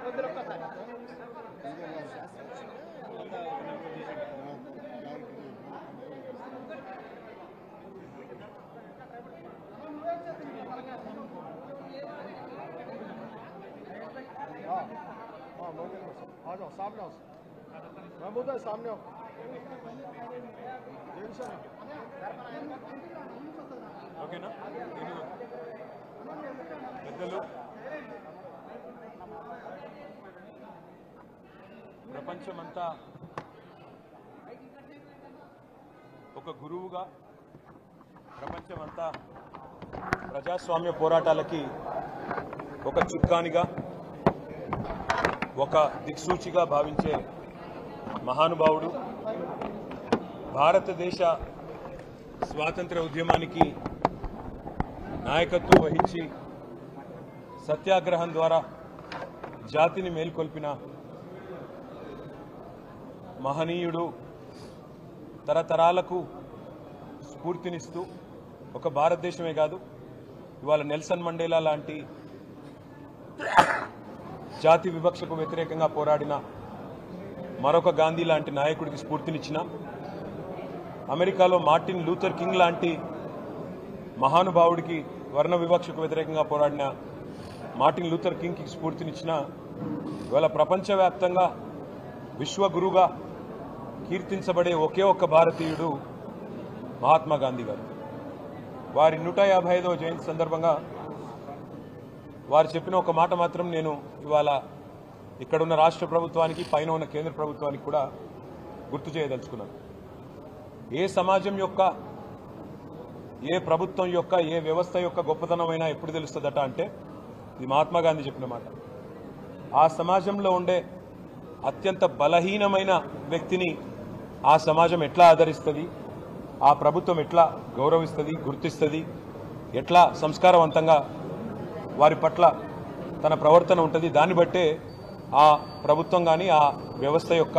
आ जाओ सामने आओ महमूद है सामने आओ ఓకేనా పెద్దలు ప్రపంచమంతా ఒక గురువుగా ప్రపంచమంతా ప్రజాస్వామ్య పోరాటాలకి ఒక చుక్కానిగా ఒక దిక్సూచిగా భావించే మహానుభావుడు భారతదేశ స్వాతంత్ర ఉద్యమానికి నాయకత్వం వహించి సత్యాగ్రహం ద్వారా జాతిని మేల్కొల్పిన మహనీయుడు తరతరాలకు స్ఫూర్తినిస్తూ ఒక భారతదేశమే కాదు ఇవాళ నెల్సన్ మండేలా లాంటి జాతి వివక్షకు వ్యతిరేకంగా పోరాడిన మరొక గాంధీ లాంటి నాయకుడికి స్ఫూర్తినిచ్చిన అమెరికాలో మార్టిన్ లూథర్ కింగ్ లాంటి మహానుభావుడికి వర్ణ వివక్షకు వ్యతిరేకంగా పోరాడిన మార్టిన్ లూథర్ కింగ్కి స్ఫూర్తినిచ్చిన ఇవాళ ప్రపంచవ్యాప్తంగా విశ్వగురుగా కీర్తించబడే ఒకే ఒక్క భారతీయుడు మహాత్మా గాంధీ గారు. వారి 155వ జయంతి సందర్భంగా వారు చెప్పిన ఒక మాట మాత్రం నేను ఇవాళ ఇక్కడున్న రాష్ట్ర ప్రభుత్వానికి పైన ఉన్న కేంద్ర ప్రభుత్వానికి కూడా గుర్తు చేయదలుచుకున్నాను. ఏ సమాజం యొక్క ఏ ప్రభుత్వం యొక్క ఏ వ్యవస్థ యొక్క గొప్పతనమైనా ఎప్పుడు తెలుస్తుందట అంటే ఇది మహాత్మా గాంధీ చెప్పిన మాట. ఆ సమాజంలో ఉండే అత్యంత బలహీనమైన వ్యక్తిని ఆ సమాజం ఎట్లా ఆదరిస్తుంది, ఆ ప్రభుత్వం ఎట్లా గౌరవిస్తుంది, గుర్తిస్తుంది, ఎట్లా సంస్కారవంతంగా వారి పట్ల తన ప్రవర్తన ఉంటుంది, దాన్ని బట్టే ఆ ప్రభుత్వం కానీ ఆ వ్యవస్థ యొక్క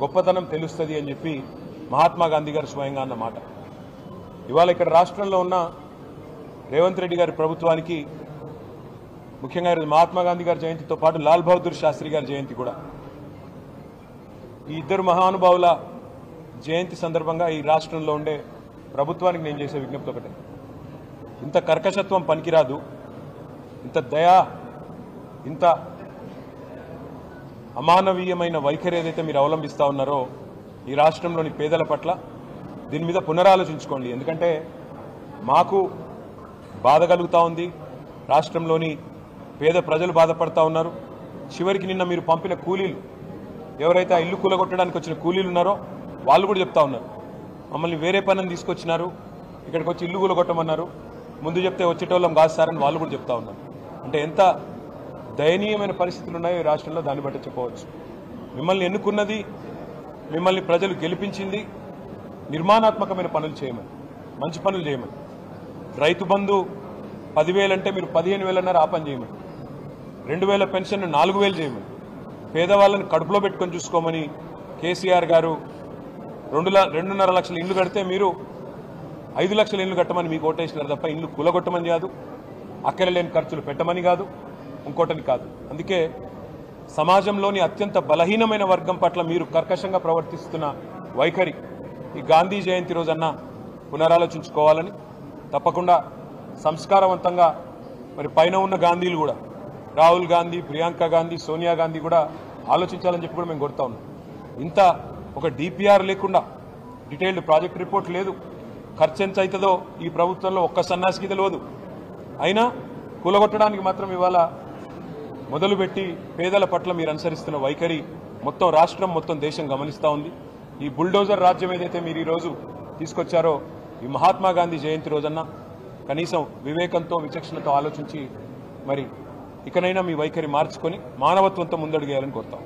గొప్పతనం తెలుస్తుంది అని చెప్పి మహాత్మా గాంధీ గారు స్వయంగా అన్నమాట. ఇవాళ ఇక్కడ రాష్ట్రంలో ఉన్న రేవంత్ రెడ్డి గారి ప్రభుత్వానికి ముఖ్యంగా మహాత్మా గాంధీ గారి జయంతితో పాటు లాల్ బహదూర్ శాస్త్రి గారి జయంతి కూడా. ఈ ఇద్దరు మహానుభావుల జయంతి సందర్భంగా ఈ రాష్ట్రంలో ఉండే ప్రభుత్వానికి నేను చేసే విజ్ఞప్తి ఒకటే, ఇంత కర్కశత్వం పనికిరాదు, ఇంత దయా, ఇంత అమానవీయమైన వైఖరి ఏదైతే మీరు అవలంబిస్తూ ఉన్నారో ఈ రాష్ట్రంలోని పేదల పట్ల దీని మీద పునరాలోచించుకోండి. ఎందుకంటే మాకు బాధ కలుగుతూ ఉంది, రాష్ట్రంలోని పేద ప్రజలు బాధపడతా ఉన్నారు. చివరికి నిన్న మీరు పంపిన కూలీలు ఎవరైతే ఆ ఇల్లు కూలగొట్టడానికి వచ్చిన కూలీలు ఉన్నారో వాళ్ళు కూడా చెప్తా ఉన్నారు, మమ్మల్ని వేరే పనిని తీసుకొచ్చినారు, ఇక్కడికి వచ్చి ఇల్లు కూలగొట్టమన్నారు, ముందు చెప్తే వచ్చేటోళ్ళం కాదు సార్ అని వాళ్ళు కూడా చెప్తా ఉన్నారు. అంటే ఎంత దయనీయమైన పరిస్థితులు ఉన్నాయో ఈ రాష్ట్రంలో దాన్ని బట్టి చెప్పవచ్చు. మిమ్మల్ని ఎన్నుకున్నది, మిమ్మల్ని ప్రజలు గెలిపించింది నిర్మాణాత్మకమైన పనులు చేయమని, మంచి పనులు చేయమని. రైతు బంధు 10,000 అంటే మీరు 15,000 ఆ పని చేయమని, 2,000 పెన్షన్ 4,000 చేయమని, పేదవాళ్ళని కడుపులో పెట్టుకొని చూసుకోమని కేసీఆర్ గారు 2.5 లక్షల ఇల్లు కడితే మీరు 5 లక్షల ఇల్లు కట్టమని మీకు ఓటేసినారు తప్ప ఇల్లు కూలగొట్టమని కాదు, అక్కర లేని ఖర్చులు పెట్టమని కాదు, ఇంకోటని కాదు. అందుకే సమాజంలోని అత్యంత బలహీనమైన వర్గం పట్ల మీరు కర్కశంగా ప్రవర్తిస్తున్న వైఖరి ఈ గాంధీ జయంతి రోజన్నా పునరాలోచించుకోవాలని, తప్పకుండా సంస్కారవంతంగా మరి పైన ఉన్న గాంధీలు కూడా రాహుల్ గాంధీ, ప్రియాంక గాంధీ, సోనియా గాంధీ కూడా ఆలోచించాలని చెప్పి కూడా మేము కోరుతా ఉన్నాం. ఇంత ఒక డిపిఆర్ లేకుండా, డీటెయిల్డ్ ప్రాజెక్ట్ రిపోర్ట్ లేదు, ఖర్చు ఎంత అవుతుందో ఈ ప్రభుత్వంలో ఒక్క సన్నాసికి తెలియదు. అయినా కూలగొట్టడానికి మాత్రం ఇవాళ మొదలుపెట్టి పేదల పట్ల మీరు అనుసరిస్తున్న వైఖరి మొత్తం రాష్ట్రం, మొత్తం దేశం గమనిస్తూ ఉంది. ఈ బుల్డోజర్ రాజ్యం ఏదైతే మీరు ఈరోజు తీసుకొచ్చారో ఈ మహాత్మా గాంధీ జయంతి రోజన్నా కనీసం వివేకంతో, విచక్షణతో ఆలోచించి మరి ఇకనైనా మీ వైఖరి మార్చుకొని మానవత్వంతో ముందడుగేయాలని కోరుతాం.